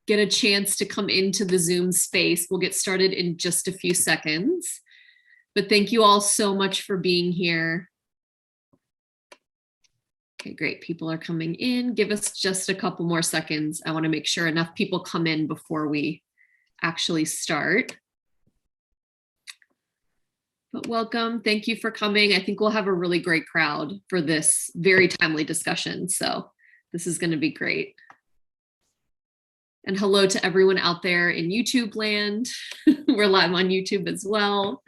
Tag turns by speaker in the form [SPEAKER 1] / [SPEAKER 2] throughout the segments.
[SPEAKER 1] get a chance to come into the Zoom space. We'll get started in just a few seconds. But thank you all so much for being here. Okay, great. People are coming in. Give us just a couple more seconds. I want to make sure enough people come in before we actually start. But welcome. Thank you for coming. I think we'll have a really great crowd for this very timely discussion. So this is going to be great. And hello to everyone out there in YouTube land. We're live on YouTube as well.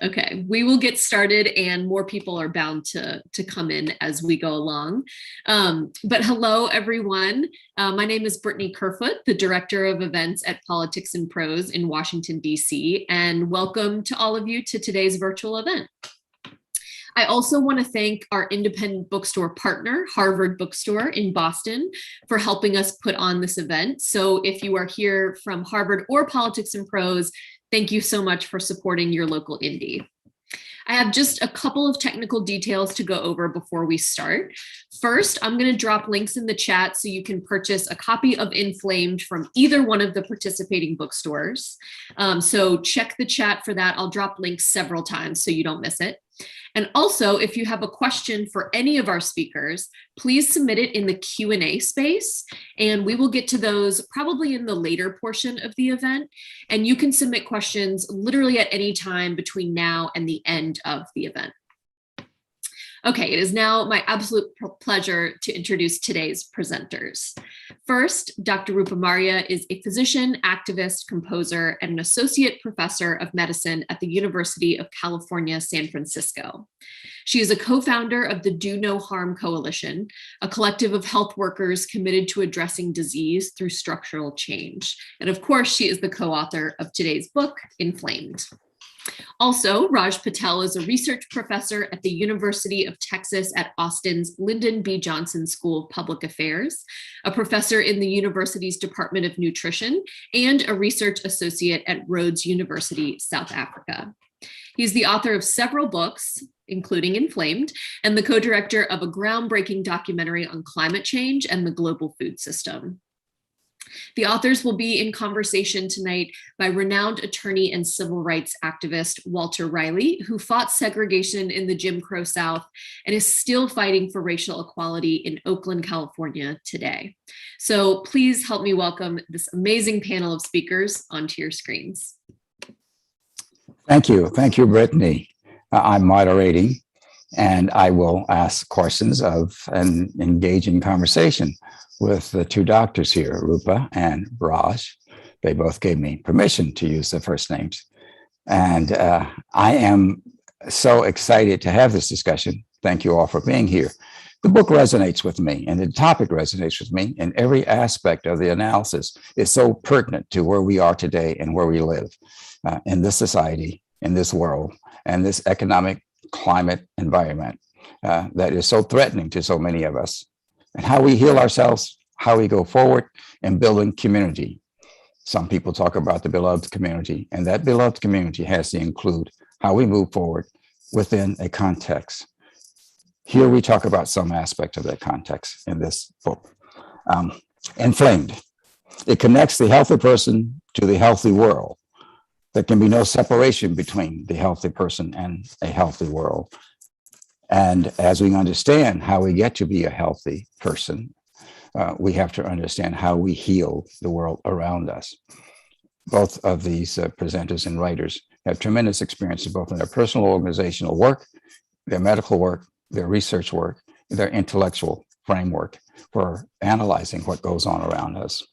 [SPEAKER 1] Okay, we will get started and more people are bound to come in as we go along. But hello, everyone. My name is Brittany Kerfoot, the Director of Events at Politics and Prose in Washington, D.C., and welcome to all of you to today's virtual event. I also want to thank our independent bookstore partner, Harvard Bookstore in Boston, for helping us put on this event. So if you are here from Harvard or Politics and Prose, thank you so much for supporting your local indie. I have just a couple of technical details to go over before we start. First, I'm going to drop links in the chat so you can purchase a copy of Inflamed from either one of the participating bookstores. So check the chat for that. I'll drop links several times so you don't miss it. And also, if you have a question for any of our speakers, please submit it in the Q&A space, and we will get to those probably in the later portion of the event. And you can submit questions literally at any time between now and the end of the event. Okay, it is now my absolute pleasure to introduce today's presenters. First, Dr. Rupa Marya is a physician, activist, composer, and an associate professor of medicine at the University of California, San Francisco. She is a co-founder of the Do No Harm Coalition, a collective of health workers committed to addressing disease through structural change. And of course, she is the co-author of today's book, Inflamed. Also, Raj Patel is a research professor at the University of Texas at Austin's Lyndon B. Johnson School of Public Affairs, a professor in the university's Department of Nutrition, and a research associate at Rhodes University, South Africa. He's the author of several books, including Inflamed, and the co-director of a groundbreaking documentary on climate change and the global food system. The authors will be in conversation tonight by renowned attorney and civil rights activist Walter Riley, who fought segregation in the Jim Crow South and is still fighting for racial equality in Oakland, California today. So please help me welcome this amazing panel of speakers onto your screens.
[SPEAKER 2] Thank you, Brittany. I'm moderating, and I will ask questions of and engage in conversation with the two doctors here, Rupa and Raj. They both gave me permission to use their first names. And I am so excited to have this discussion. Thank you all for being here. The book resonates with me, and the topic resonates with me, and every aspect of the analysis is so pertinent to where we are today and where we live in this society, in this world, and this economic climate environment that is so threatening to so many of us. And how we heal ourselves, how we go forward in building community. Some people talk about the beloved community, and that beloved community has to include how we move forward within a context. Here we talk about some aspect of that context in this book. Inflamed. It connects the healthy person to the healthy world. There can be no separation between the healthy person and a healthy world. And as we understand how we get to be a healthy person, we have to understand how we heal the world around us. Both of these presenters and writers have tremendous experience both in their personal organizational work, their medical work, their research work, their intellectual framework for analyzing what goes on around us.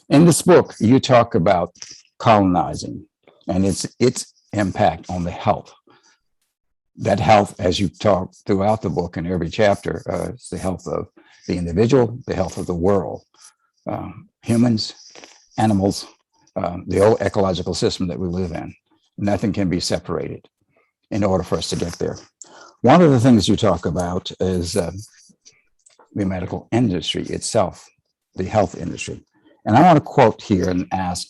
[SPEAKER 2] In this book, you talk about colonizing and its impact on the health. That health, as you talk throughout the book in every chapter, is the health of the individual, the health of the world, humans, animals, the old ecological system that we live in. Nothing can be separated in order for us to get there. One of the things you talk about is the medical industry itself, the health industry. And I want to quote here and ask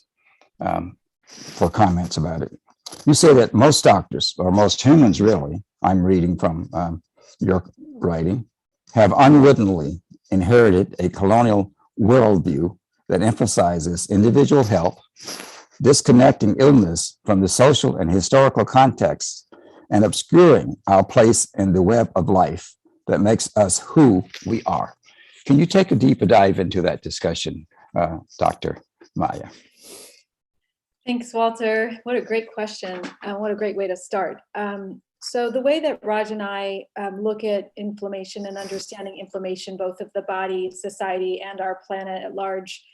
[SPEAKER 2] for comments about it. You say that most doctors, or most humans really, I'm reading from your writing, have unwittingly inherited a colonial worldview that emphasizes individual health, disconnecting illness from the social and historical context, and obscuring our place in the web of life that makes us who we are. Can you take a deeper dive into that discussion, Dr. Marya?
[SPEAKER 3] Thanks, Walter. What a great question. What a great way to start. So the way that Raj and I look at inflammation and understanding inflammation, both of the body, society, and our planet at large,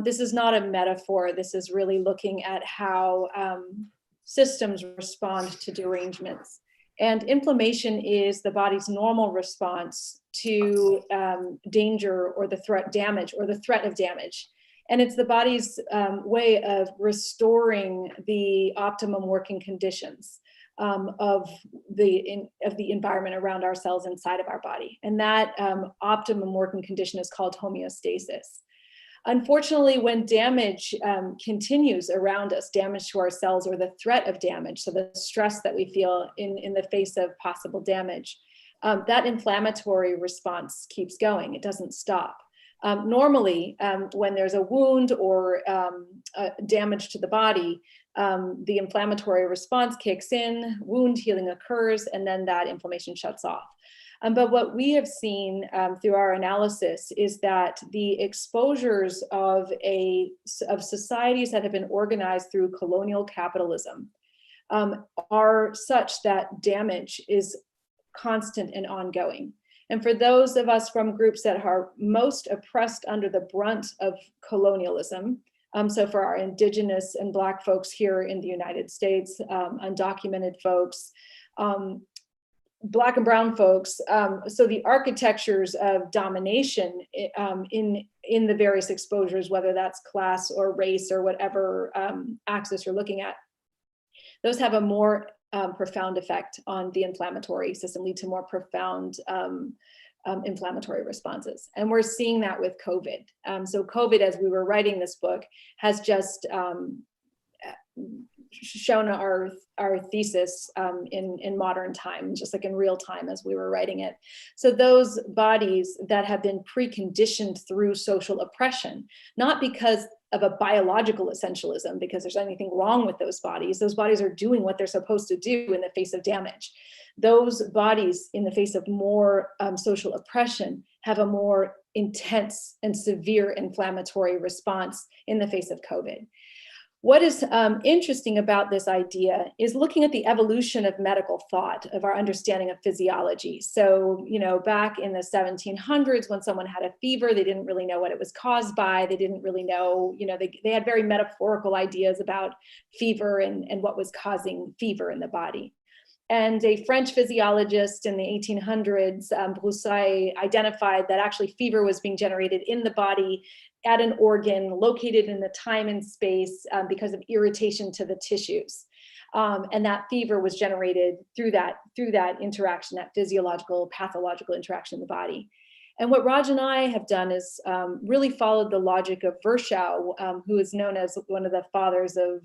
[SPEAKER 3] this is not a metaphor. This is really looking at how systems respond to derangements. And inflammation is the body's normal response to danger or the threat of damage. And it's the body's way of restoring the optimum working conditions of the environment around our cells inside of our body. And that optimum working condition is called homeostasis. Unfortunately, when damage continues around us, damage to our cells or the threat of damage, so the stress that we feel in the face of possible damage, that inflammatory response keeps going. It doesn't stop. Normally, when there's a wound or damage to the body, the inflammatory response kicks in, wound healing occurs, and then that inflammation shuts off. But what we have seen through our analysis is that the exposures of societies that have been organized through colonial capitalism are such that damage is constant and ongoing. And for those of us from groups that are most oppressed under the brunt of colonialism, so for our Indigenous and Black folks here in the United States, undocumented folks, Black and brown folks, so the architectures of domination in the various exposures, whether that's class or race or whatever axis you're looking at, those have a more profound effect on the inflammatory system, lead to more profound inflammatory responses. And we're seeing that with COVID. So COVID, as we were writing this book, has just shown our thesis in modern time, just like in real time as we were writing it. So those bodies that have been preconditioned through social oppression, not because of a biological essentialism, because there's anything wrong with those bodies are doing what they're supposed to do in the face of damage. Those bodies in the face of more social oppression have a more intense and severe inflammatory response in the face of COVID. What is interesting about this idea is looking at the evolution of medical thought, of our understanding of physiology. So, back in the 1700s, when someone had a fever, they didn't really know what it was caused by. They didn't really know, they had very metaphorical ideas about fever and what was causing fever in the body. And a French physiologist in the 1800s, Brousset, identified that actually fever was being generated in the body at an organ located in the time and space because of irritation to the tissues. And that fever was generated through that interaction, that physiological, pathological interaction in the body. And what Raj and I have done is really followed the logic of Virchow, who is known as one of the fathers of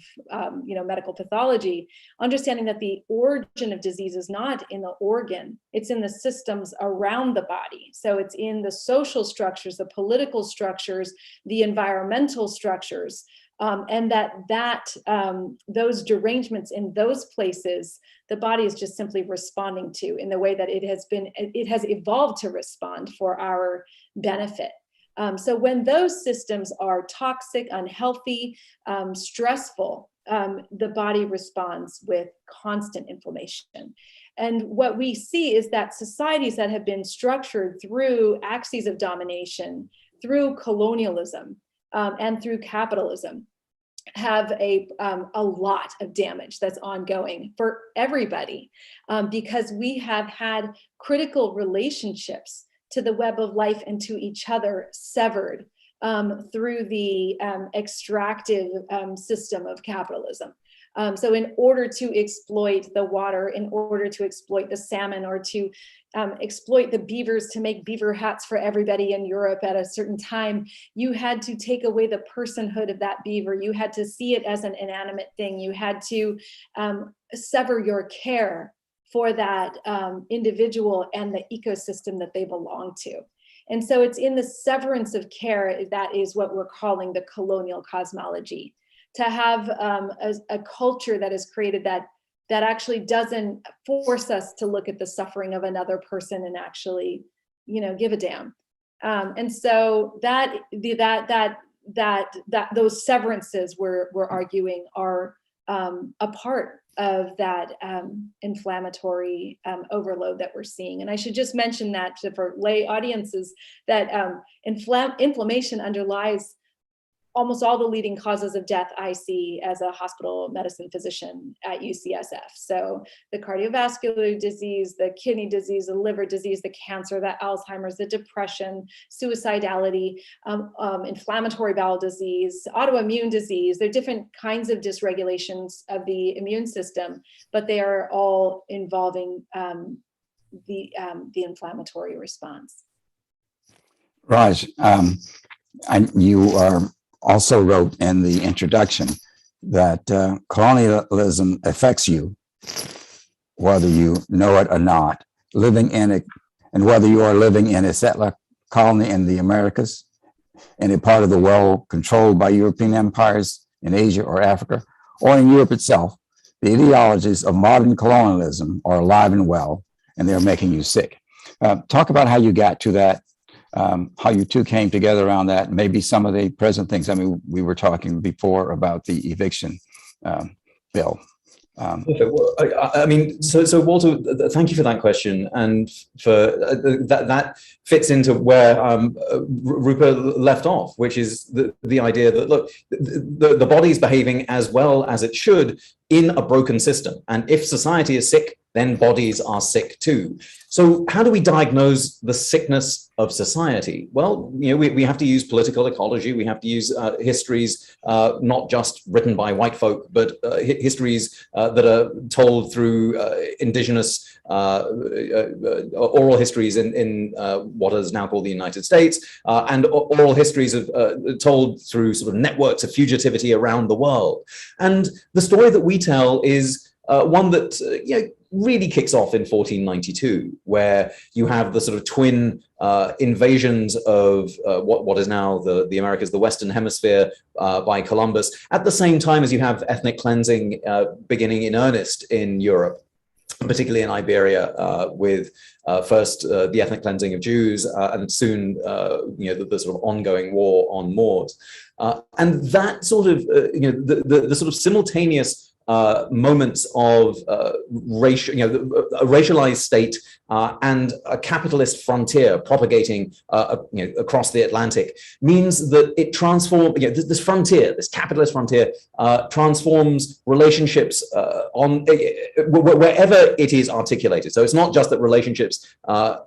[SPEAKER 3] medical pathology, understanding that the origin of disease is not in the organ, it's in the systems around the body. So it's in the social structures, the political structures, the environmental structures, and those derangements in those places, the body is just simply responding to in the way that it has evolved to respond for our benefit. So when those systems are toxic, unhealthy, stressful, the body responds with constant inflammation. And what we see is that societies that have been structured through axes of domination, through colonialism, and through capitalism, have a lot of damage that's ongoing for everybody, because we have had critical relationships to the web of life and to each other severed through the extractive system of capitalism. So in order to exploit the water, in order to exploit the salmon, or to exploit the beavers to make beaver hats for everybody in Europe at a certain time, you had to take away the personhood of that beaver. You had to see it as an inanimate thing. You had to sever your care for that individual and the ecosystem that they belong to. And so it's in the severance of care that is what we're calling the colonial cosmology. To have a culture that is created that actually doesn't force us to look at the suffering of another person and actually, give a damn. And so those severances we're arguing are a part of that inflammatory overload that we're seeing. And I should just mention that for lay audiences, that inflammation underlies almost all the leading causes of death I see as a hospital medicine physician at UCSF. So the cardiovascular disease, the kidney disease, the liver disease, the cancer, the Alzheimer's, the depression, suicidality, inflammatory bowel disease, autoimmune disease. There are different kinds of dysregulations of the immune system, but they are all involving the inflammatory response.
[SPEAKER 2] Raj, you also wrote in the introduction that colonialism affects you, whether you know it or not, living in it, and whether you are living in a settler colony in the Americas, in a part of the world controlled by European empires in Asia or Africa, or in Europe itself. The ideologies of modern colonialism are alive and well, and they're making you sick. Talk about how you got to that, how you two came together around that, maybe some of the present things. I mean, we were talking before about the eviction bill.
[SPEAKER 4] So Walter, thank you for that question, and for that fits into where Rupa left off, which is the idea that, look, the body is behaving as well as it should in a broken system, and if society is sick, then bodies are sick too. So how do we diagnose the sickness of society? Well, we have to use political ecology. We have to use histories, not just written by white folk, but histories that are told through indigenous oral histories in what is now called the United States, and oral histories told through sort of networks of fugitivity around the world. And the story that we tell is one that really kicks off in 1492, where you have the sort of twin invasions of what is now the Americas, the Western Hemisphere, by Columbus, at the same time as you have ethnic cleansing beginning in earnest in Europe, particularly in Iberia, with first the ethnic cleansing of Jews, and soon the sort of ongoing war on Moors, and that sort of the sort of simultaneous moments of a racialized state and a capitalist frontier propagating across the Atlantic means that it transforms, this frontier, this capitalist frontier, transforms relationships on wherever it is articulated. So it's not just that relationships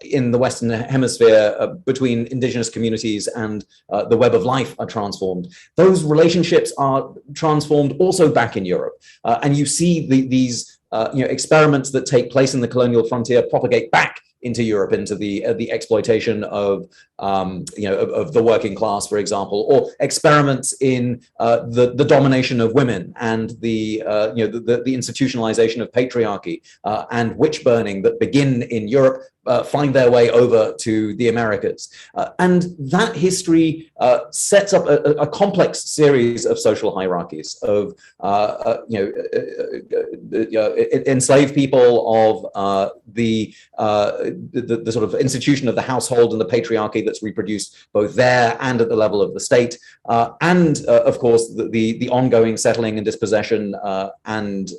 [SPEAKER 4] in the Western Hemisphere between indigenous communities and the web of life are transformed. Those relationships are transformed also back in Europe. And you see these experiments that take place in the colonial frontier propagate back into Europe, into the exploitation of the working class, for example, or experiments in the domination of women and the institutionalization of patriarchy and witch burning that begin in Europe. Find their way over to the Americas. And that history sets up a complex series of social hierarchies of enslaved people, of the sort of institution of the household and the patriarchy that's reproduced both there and at the level of the state, and of course the ongoing settling and dispossession and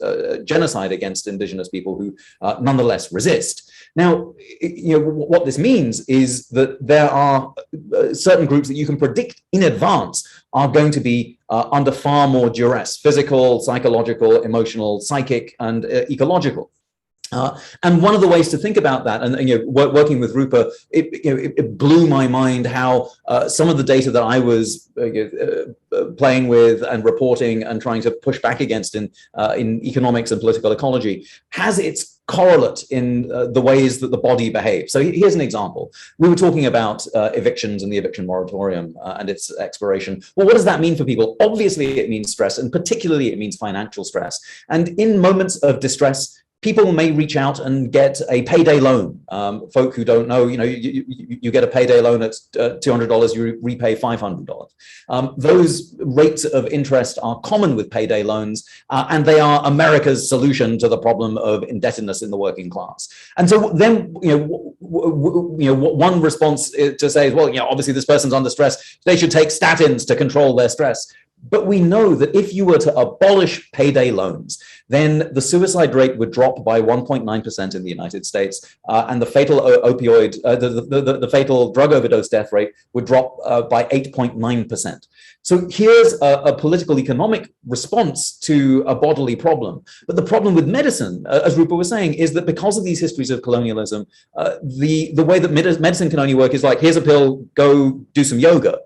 [SPEAKER 4] genocide against indigenous people who nonetheless resist. Now, what this means is that there are certain groups that you can predict in advance are going to be under far more duress: physical, psychological, emotional, psychic, and ecological. And one of the ways to think about that, and working with Rupa, it blew my mind how some of the data that I was playing with and reporting and trying to push back against in economics and political ecology has its correlate in the ways that the body behaves. So here's an example. We were talking about evictions and the eviction moratorium and its expiration. Well, what does that mean for people? Obviously, it means stress, and particularly it means financial stress. And in moments of distress, people may reach out and get a payday loan. Folk who don't know, you get a payday loan at $200, you repay $500. Those rates of interest are common with payday loans, and they are America's solution to the problem of indebtedness in the working class. And so then, one response to say is, well, obviously this person's under stress, they should take statins to control their stress. But we know that if you were to abolish payday loans, then the suicide rate would drop by 1.9% in the United States, and the fatal opioid, the fatal drug overdose death rate would drop by 8.9%. So here's a political economic response to a bodily problem. But the problem with medicine, as Rupa was saying, is that because of these histories of colonialism, the way that medicine can only work is like, here's a pill, go do some yoga.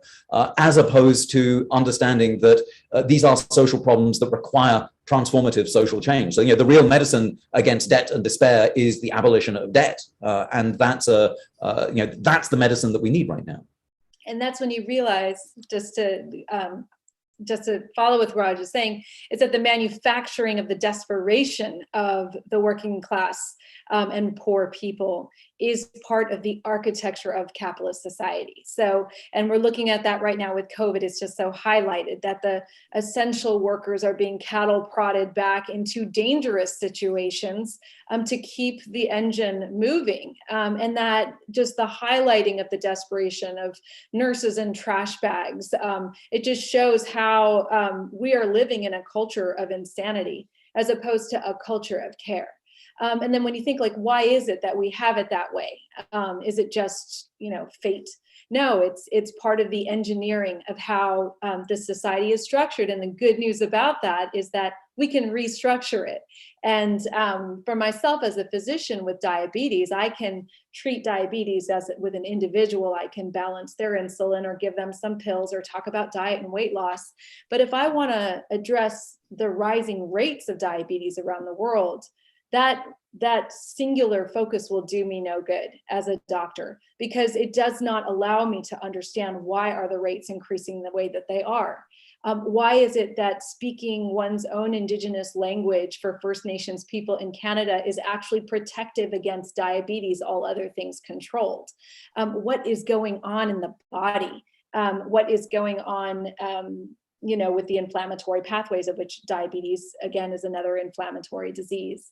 [SPEAKER 4] As opposed to understanding that these are social problems that require transformative social change. So, the real medicine against debt and despair is the abolition of debt, and that's that's the medicine that we need right now.
[SPEAKER 3] And that's when you realize, just to follow with Raj is saying, is that the manufacturing of the desperation of the working class and poor people is part of the architecture of capitalist society. So, and we're looking at that right now with COVID. It's just so highlighted that the essential workers are being cattle prodded back into dangerous situations to keep the engine moving. And that just the highlighting of the desperation of nurses and trash bags, it just shows how we are living in a culture of insanity as opposed to a culture of care. And then when you think, like, why is it that we have it that way? Is it just, fate? No, it's part of the engineering of how this society is structured. And the good news about that is that we can restructure it. And for myself as a physician with diabetes, I can treat diabetes with an individual. I can balance their insulin or give them some pills or talk about diet and weight loss. But if I want to address the rising rates of diabetes around the world, that singular focus will do me no good as a doctor, because it does not allow me to understand why are the rates increasing the way that they are. Why is it that speaking one's own Indigenous language for First Nations people in Canada is actually protective against diabetes, all other things controlled? What is going on in the body? What is going on with the inflammatory pathways, of which diabetes, again, is another inflammatory disease.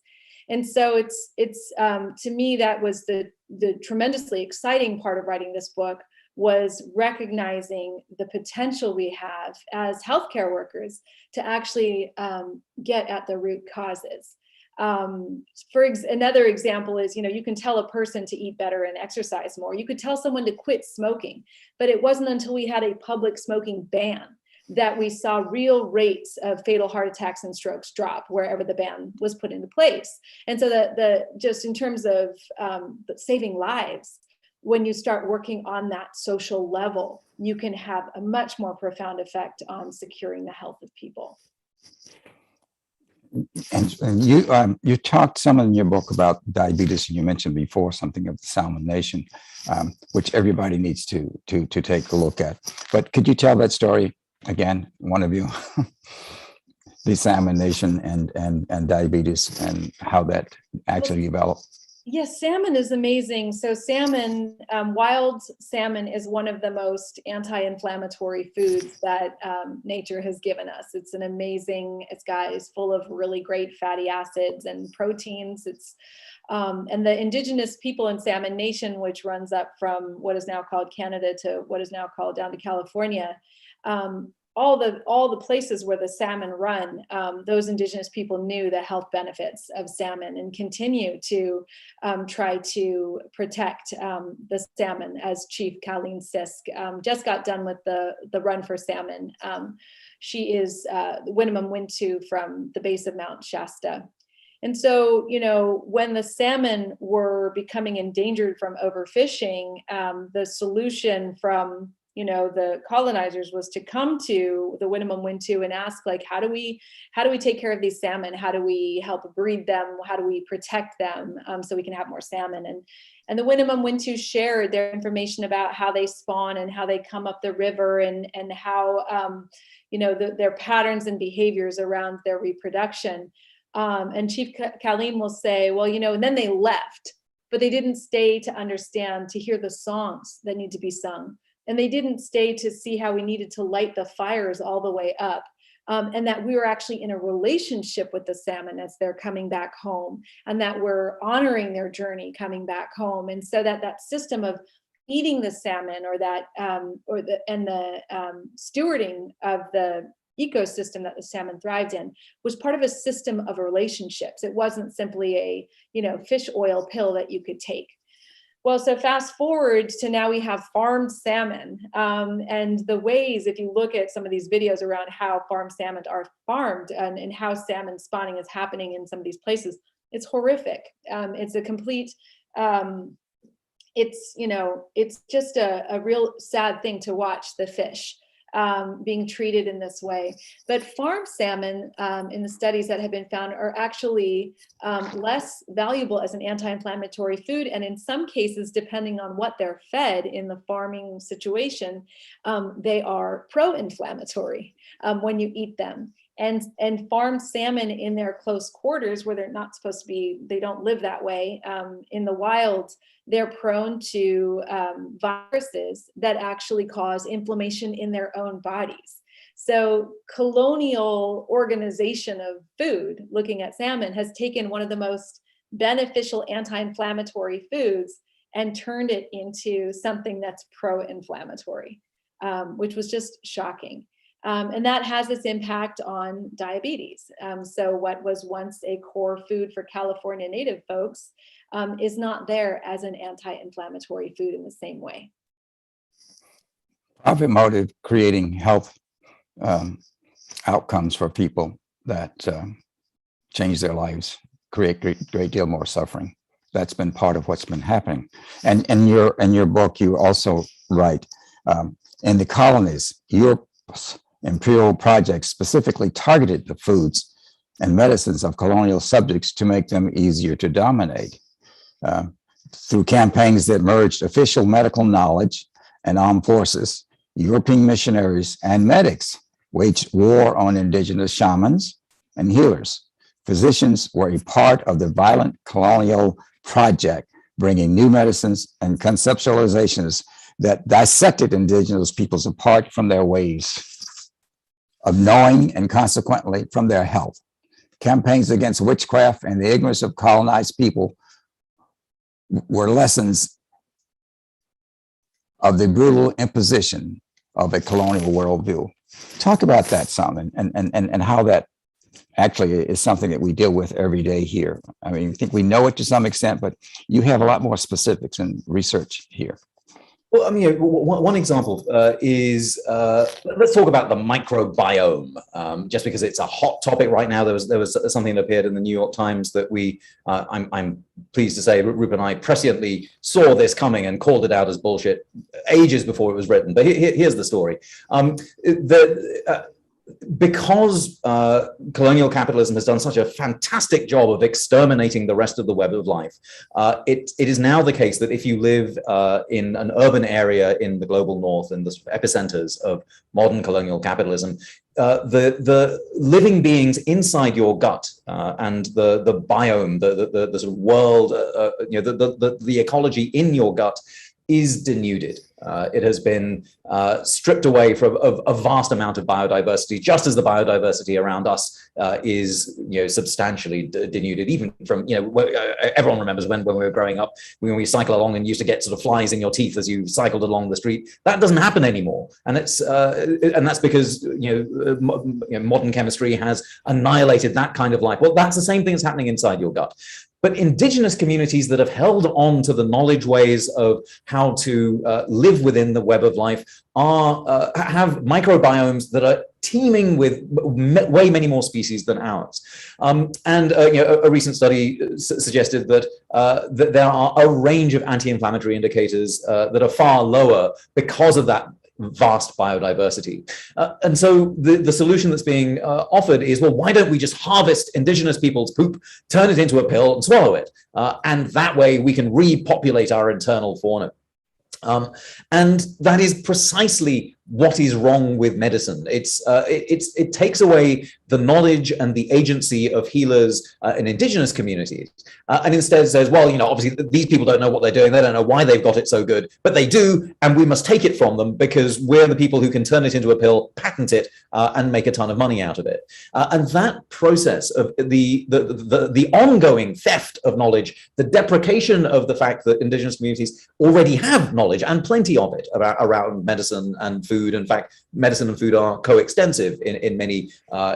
[SPEAKER 3] And so it's to me, that was the tremendously exciting part of writing this book, was recognizing the potential we have as healthcare workers to actually get at the root causes. Another example is, you can tell a person to eat better and exercise more. You could tell someone to quit smoking, but it wasn't until we had a public smoking ban that we saw real rates of fatal heart attacks and strokes drop wherever the ban was put into place. And so just in terms of saving lives, when you start working on that social level, you can have a much more profound effect on securing the health of people.
[SPEAKER 2] And you talked some in your book about diabetes, and you mentioned before something of the salmon nation, which everybody needs to take a look at. But could you tell that story again, one of you? The salmon nation and diabetes, and how that actually developed.
[SPEAKER 3] Yes, salmon is amazing. So salmon, wild salmon is one of the most anti-inflammatory foods that nature has given us. It's it's full of really great fatty acids and proteins. And the indigenous people in Salmon Nation, which runs up from what is now called Canada to what is now called down to California, all the places where the salmon run, those indigenous people knew the health benefits of salmon and continue to try to protect the salmon, as Chief Colleen Sisk just got done with the run for salmon. She is Winnemem Wintu from the base of Mount Shasta. And so, when the salmon were becoming endangered from overfishing, the solution from the colonizers was to come to the Winnemem Wintu and ask, like, how do we take care of these salmon? How do we help breed them? How do we protect them so we can have more salmon? And the Winnemem Wintu shared their information about how they spawn and how they come up the river and how their patterns and behaviors around their reproduction. And Chief Kaleem will say, well, you know, and then they left, but they didn't stay to understand, to hear the songs that need to be sung. And they didn't stay to see how we needed to light the fires all the way up. And that we were actually in a relationship with the salmon as they're coming back home, and that we're honoring their journey coming back home. And so that system of eating the salmon, or that stewarding of the ecosystem that the salmon thrived in, was part of a system of relationships. It wasn't simply a, you know, fish oil pill that you could take. Well, so fast forward to now, we have farmed salmon, and the ways, if you look at some of these videos around how farmed salmon are farmed, and how salmon spawning is happening in some of these places, it's horrific. It's a complete, it's, you know, it's just a real sad thing to watch the fish being treated in this way. But farm salmon, in the studies that have been found, are actually less valuable as an anti-inflammatory food. And in some cases, depending on what they're fed in the farming situation, they are pro-inflammatory when you eat them. And farmed salmon in their close quarters, where they're not supposed to be, they don't live that way, in the wild, they're prone to viruses that actually cause inflammation in their own bodies. So colonial organization of food, looking at salmon, has taken one of the most beneficial anti-inflammatory foods and turned it into something that's pro-inflammatory, which was just shocking. And that has its impact on diabetes. So what was once a core food for California native folks is not there as an anti-inflammatory food in the same way.
[SPEAKER 2] Profit motive creating health outcomes for people that change their lives, create great deal more suffering. That's been part of what's been happening. And in your book, you also write, in the colonies, Europe's imperial projects specifically targeted the foods and medicines of colonial subjects to make them easier to dominate. Through campaigns that merged official medical knowledge and armed forces, European missionaries and medics waged war on indigenous shamans and healers. Physicians were a part of the violent colonial project, bringing new medicines and conceptualizations that dissected indigenous peoples apart from their ways of knowing, and consequently from their health. Campaigns against witchcraft and the ignorance of colonized people were lessons of the brutal imposition of a colonial worldview. Talk about that some, and how that actually is something that we deal with every day here. I mean, I think we know it to some extent, but you have a lot more specifics and research here.
[SPEAKER 4] Well, I mean, one example is, let's talk about the microbiome, just because it's a hot topic right now. There was something that appeared in the New York Times that I'm pleased to say, Rupa and I presciently saw this coming and called it out as bullshit ages before it was written. But here's the story. Because colonial capitalism has done such a fantastic job of exterminating the rest of the web of life, it is now the case that if you live in an urban area in the global north, and the epicenters of modern colonial capitalism, the living beings inside your gut and the biome, the sort of world, the ecology in your gut is denuded. It has been stripped away from a vast amount of biodiversity, just as the biodiversity around us is, substantially denuded. Even from, everyone remembers when we were growing up, when we cycle along and used to get sort of flies in your teeth as you cycled along the street. That doesn't happen anymore, and that's because modern chemistry has annihilated that kind of life. Well, that's the same thing that's happening inside your gut. But indigenous communities that have held on to the knowledge ways of how to live within the web of life have microbiomes that are teeming with way many more species than ours. A recent study suggested that there are a range of anti-inflammatory indicators that are far lower because of that vast biodiversity. And so the solution that's being offered is, well, why don't we just harvest indigenous people's poop, turn it into a pill and swallow it? And that way we can repopulate our internal fauna. And that is precisely what is wrong with medicine. It takes away the knowledge and the agency of healers in indigenous communities, and instead says, well, obviously these people don't know what they're doing. They don't know why they've got it so good, but they do, and we must take it from them because we're the people who can turn it into a pill, patent it, and make a ton of money out of it. And that process of the ongoing theft of knowledge, the deprecation of the fact that indigenous communities already have knowledge and plenty of it around medicine and food. In fact, medicine and food are coextensive in many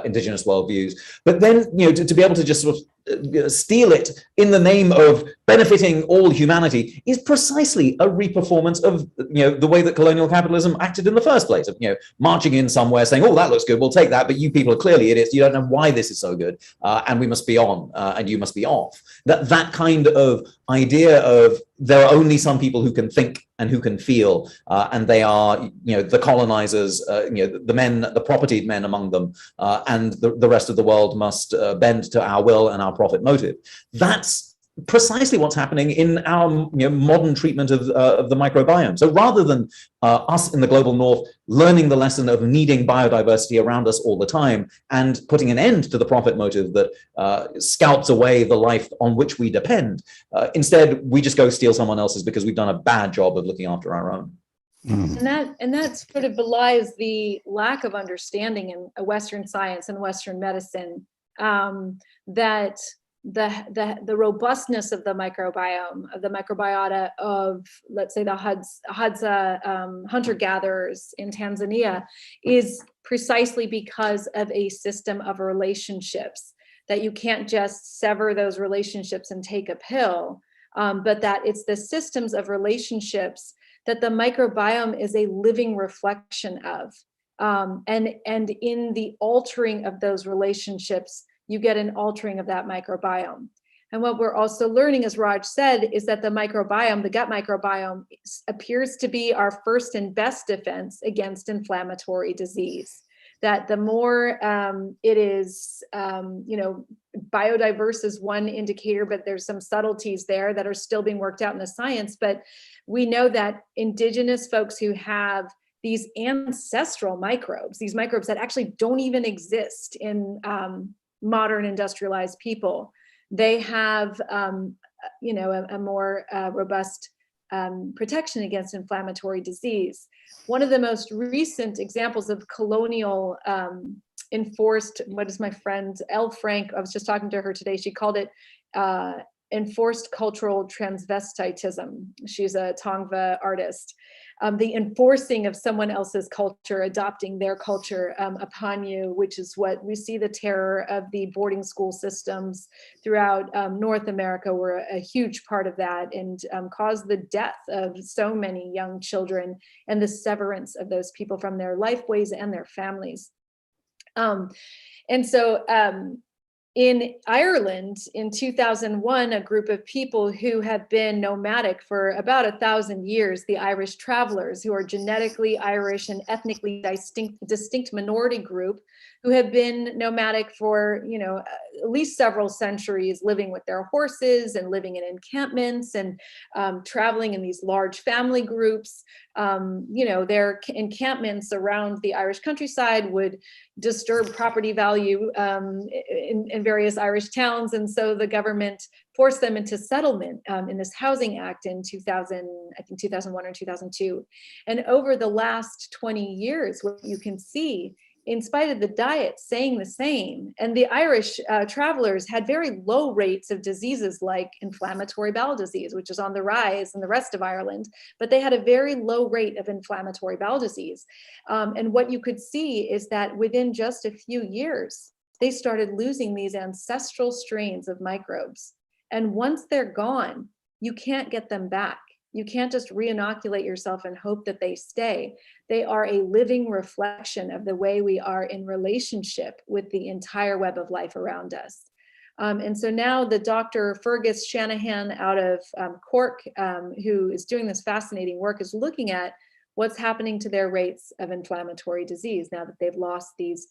[SPEAKER 4] indigenous worldviews. But then, to be able to just sort of steal it in the name of benefiting all humanity is precisely a reperformance of the way that colonial capitalism acted in the first place, of marching in somewhere saying, oh, that looks good, we'll take that, but you people are clearly idiots, you don't know why this is so good, and we must be on and you must be off. That kind of idea of there are only some people who can think and who can feel, and they are the colonizers, the men, the propertied men among them, and the rest of the world must bend to our will and our profit motive. That's precisely what's happening in our modern treatment of the microbiome. So rather than us in the global north learning the lesson of needing biodiversity around us all the time and putting an end to the profit motive that scalps away the life on which we depend, instead we just go steal someone else's because we've done a bad job of looking after our own.
[SPEAKER 3] And that sort of belies the lack of understanding in Western science and Western medicine, that the robustness of the microbiome, of the microbiota of, let's say, the Hadza hunter-gatherers in Tanzania, is precisely because of a system of relationships, that you can't just sever those relationships and take a pill, but that it's the systems of relationships that the microbiome is a living reflection of. And in the altering of those relationships, you get an altering of that microbiome. And what we're also learning, as Raj said, is that the microbiome, the gut microbiome, appears to be our first and best defense against inflammatory disease. That the more it is, biodiverse is one indicator, but there's some subtleties there that are still being worked out in the science. But we know that indigenous folks who have these ancestral microbes, these microbes that actually don't even exist in modern industrialized people, they have a more robust protection against inflammatory disease. One of the most recent examples of colonial enforced, what is my friend Elle Frank, I was just talking to her today, she called it enforced cultural transvestitism. She's a Tongva artist. The enforcing of someone else's culture, adopting their culture upon you, which is what we see. The terror of the boarding school systems throughout North America were a huge part of that, and caused the death of so many young children and the severance of those people from their lifeways and their families. In Ireland in 2001, a group of people who have been nomadic for about 1,000 years, the Irish travelers, who are genetically Irish and ethnically distinct minority group, who have been nomadic for at least several centuries, living with their horses and living in encampments and traveling in these large family groups. Their encampments around the Irish countryside would disturb property value in various Irish towns, and so the government forced them into settlement in this Housing Act in 2001 or 2002. And over the last 20 years, what you can see, in spite of the diet saying the same, and the Irish travelers had very low rates of diseases like inflammatory bowel disease, which is on the rise in the rest of Ireland, but they had a very low rate of inflammatory bowel disease. And what you could see is that within just a few years, they started losing these ancestral strains of microbes. And once they're gone, you can't get them back. You can't just re-inoculate yourself and hope that they stay. They are a living reflection of the way we are in relationship with the entire web of life around us. And so now the Dr. Fergus Shanahan out of Cork, who is doing this fascinating work, is looking at what's happening to their rates of inflammatory disease now that they've lost these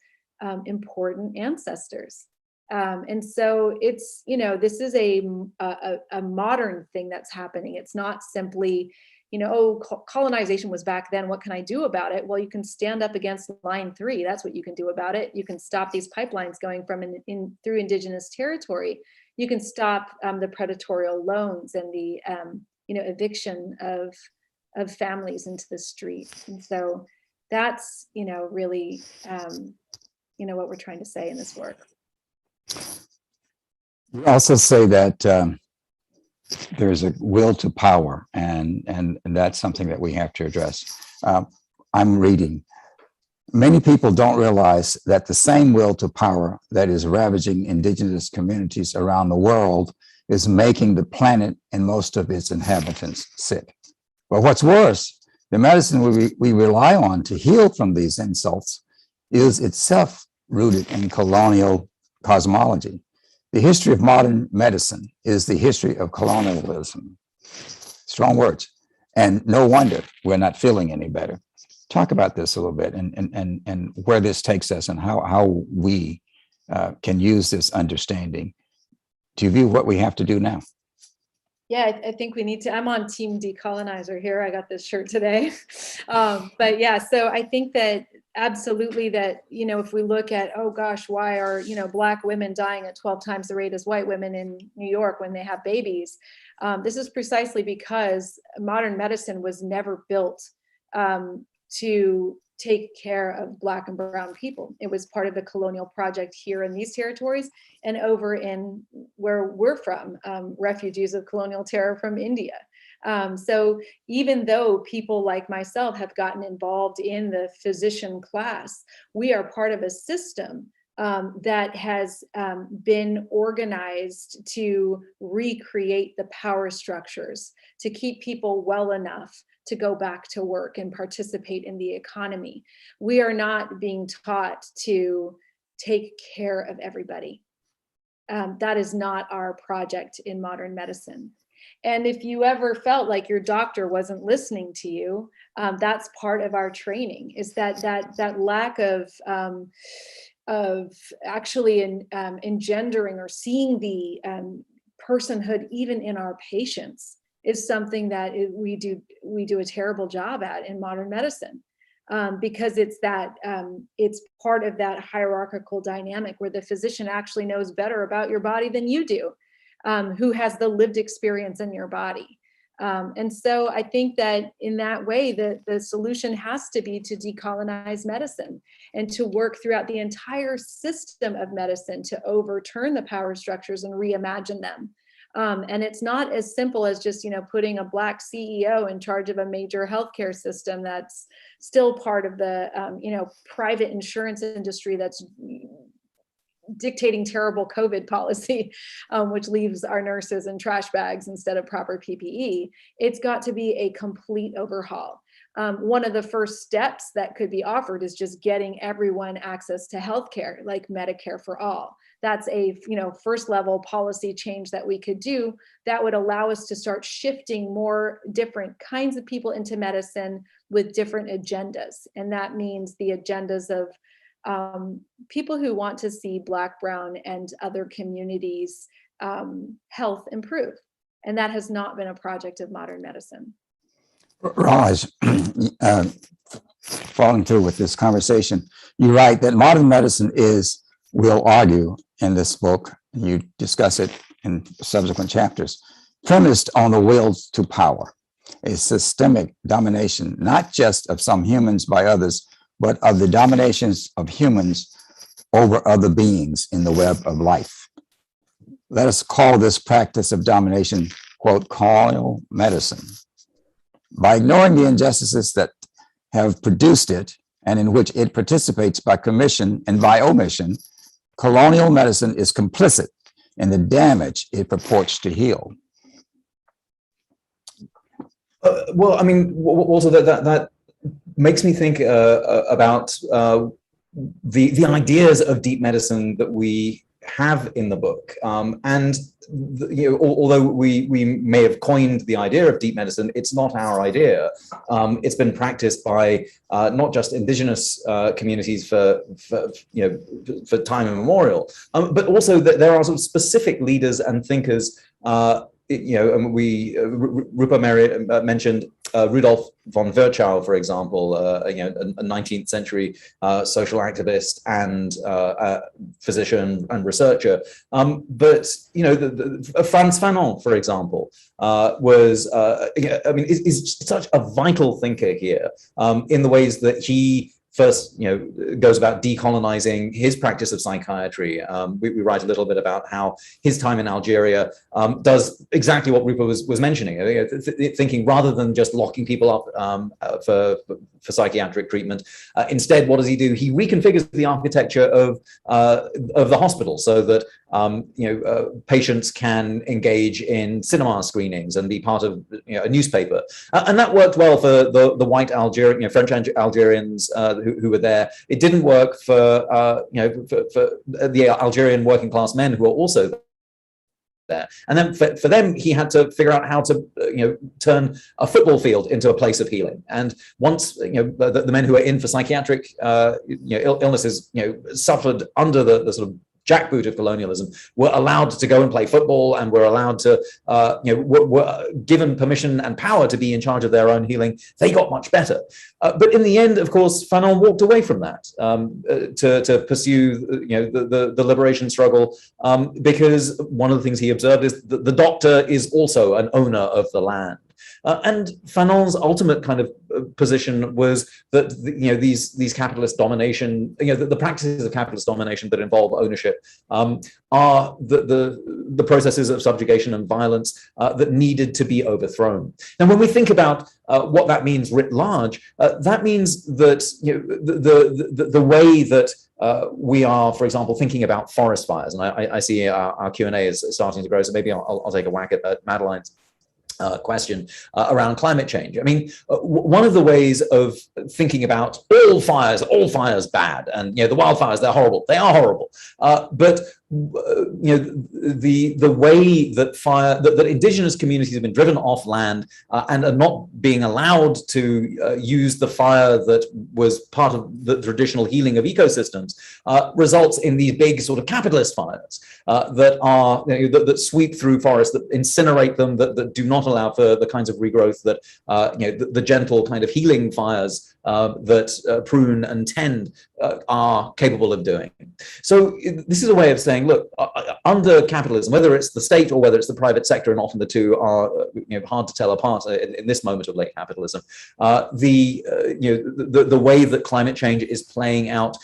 [SPEAKER 3] important ancestors. And so it's, this is a modern thing that's happening. It's not simply, colonization was back then, what can I do about it? Well, you can stand up against line 3. That's what you can do about it. You can stop these pipelines going from through indigenous territory. You can stop the predatory loans and the eviction of families into the street. And so that's really what we're trying to say in this work.
[SPEAKER 2] You also say that there's a will to power, and that's something that we have to address. I'm reading. Many people don't realize that the same will to power that is ravaging indigenous communities around the world is making the planet and most of its inhabitants sick. But what's worse, the medicine we rely on to heal from these insults is itself rooted in colonial cosmology. The history of modern medicine is the history of colonialism. Strong words. And no wonder we're not feeling any better. Talk about this a little bit and where this takes us and how we can use this understanding to view what we have to do now.
[SPEAKER 3] Yeah, I think we need to. I'm on Team Decolonizer here. I got this shirt today. But yeah, so I think that absolutely that, if we look at, oh gosh, why are, Black women dying at 12 times the rate as white women in New York when they have babies? This is precisely because modern medicine was never built to take care of Black and brown people. It was part of the colonial project here in these territories and over in where we're from, refugees of colonial terror from India. So even though people like myself have gotten involved in the physician class, we are part of a system that has been organized to recreate the power structures, to keep people well enough to go back to work and participate in the economy. We are not being taught to take care of everybody. That is not our project in modern medicine. And if you ever felt like your doctor wasn't listening to you, that's part of our training, is that lack of actually engendering or seeing the personhood even in our patients is something that we do a terrible job at in modern medicine, because it's part of that hierarchical dynamic where the physician actually knows better about your body than you do, who has the lived experience in your body. And so I think that in that way, the solution has to be to decolonize medicine and to work throughout the entire system of medicine to overturn the power structures and reimagine them. And it's not as simple as just, putting a Black CEO in charge of a major healthcare system that's still part of the, private insurance industry that's dictating terrible COVID policy, which leaves our nurses in trash bags instead of proper PPE. It's got to be a complete overhaul. One of the first steps that could be offered is just getting everyone access to healthcare, like Medicare for all. That's a first level policy change that we could do that would allow us to start shifting more different kinds of people into medicine with different agendas. And that means the agendas of people who want to see Black, brown, and other communities' health improve. And that has not been a project of modern medicine.
[SPEAKER 2] Raj, following through with this conversation, you write that modern medicine is, we'll argue in this book, you discuss it in subsequent chapters, premised on the will to power, a systemic domination, not just of some humans by others, but of the dominations of humans over other beings in the web of life. Let us call this practice of domination, quote, colonial medicine. By ignoring the injustices that have produced it and in which it participates by commission and by omission, colonial medicine is complicit in the damage it purports to heal.
[SPEAKER 4] Well, I mean, also that makes me think about the ideas of deep medicine that we have in the book, and although we may have coined the idea of deep medicine, it's not our idea. It's been practiced by not just indigenous communities for time immemorial, but also that there are sort of specific leaders and thinkers. And Rupa Marya mentioned Rudolf von Virchow, for example, a 19th century social activist and physician and researcher. But Frantz Fanon, for example, is such a vital thinker here in the ways that he first, goes about decolonizing his practice of psychiatry. We write a little bit about how his time in Algeria does exactly what Rupa was mentioning, thinking rather than just locking people up for psychiatric treatment. Instead, what does he do? He reconfigures the architecture of the hospital so that patients can engage in cinema screenings and be part of a newspaper, and that worked well for the white French Algerians who were there. It didn't work for the Algerian working class men who were also there. And then for them, he had to figure out how to turn a football field into a place of healing. And once the men who were in for psychiatric illnesses suffered under the sort of jackboot of colonialism, were allowed to go and play football and were allowed to were given permission and power to be in charge of their own healing, they got much better. But in the end, of course, Fanon walked away from that to pursue the liberation struggle, because one of the things he observed is that the doctor is also an owner of the land. And Fanon's ultimate kind of position was that these capitalist domination, the practices of capitalist domination that involve ownership are the processes of subjugation and violence that needed to be overthrown. And when we think about what that means writ large, that means that the way that we are, for example, thinking about forest fires, and I see our Q&A is starting to grow, so maybe I'll take a whack at Madeline's question around climate change. I mean, one of the ways of thinking about all fires bad, and the wildfires, they're horrible. They are horrible. But the way that that indigenous communities have been driven off land and are not being allowed to use the fire that was part of the traditional healing of ecosystems results in these big sort of capitalist fires that are that sweep through forests, that incinerate them, that do not allow for the kinds of regrowth that the gentle kind of healing fires that prune and tend are capable of doing. So this is a way of saying, look, under capitalism, whether it's the state or whether it's the private sector, and often the two are hard to tell apart in this moment of late capitalism, the way that climate change is playing out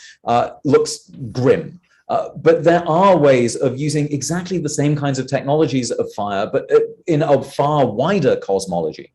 [SPEAKER 4] looks grim. But there are ways of using exactly the same kinds of technologies of fire, but in a far wider cosmology,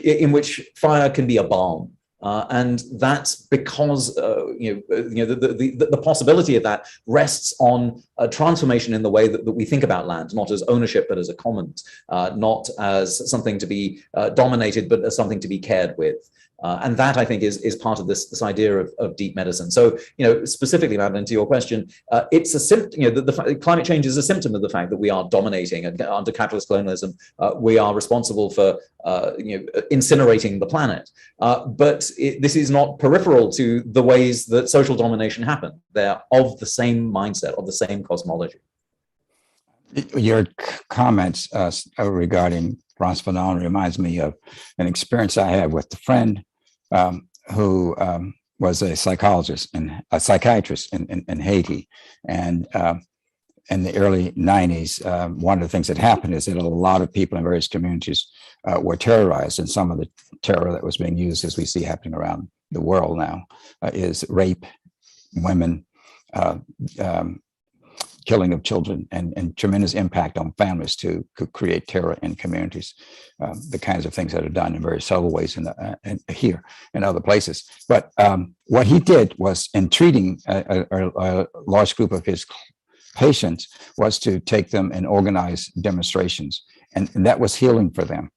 [SPEAKER 4] in which fire can be a balm. And that's because the possibility of that rests on a transformation in the way that we think about land, not as ownership, but as a commons, not as something to be dominated, but as something to be cared with. And that, I think, is part of this idea of deep medicine. So, specifically, Madeline, to your question, it's a symptom. The climate change is a symptom of the fact that we are dominating, and under capitalist colonialism, we are responsible for incinerating the planet. But this is not peripheral to the ways that social domination happen. They're of the same mindset, of the same cosmology.
[SPEAKER 2] Your comments regarding Frantz Fanon reminds me of an experience I had with a friend who was a psychiatrist in Haiti. And in the early 90s, one of the things that happened is that a lot of people in various communities were terrorized. And some of the terror that was being used, as we see happening around the world now, is rape, women, killing of children, and tremendous impact on families to create terror in communities, the kinds of things that are done in very subtle ways here and other places. But what he did was, in treating a large group of his patients, was to take them and organize demonstrations. And that was healing for them.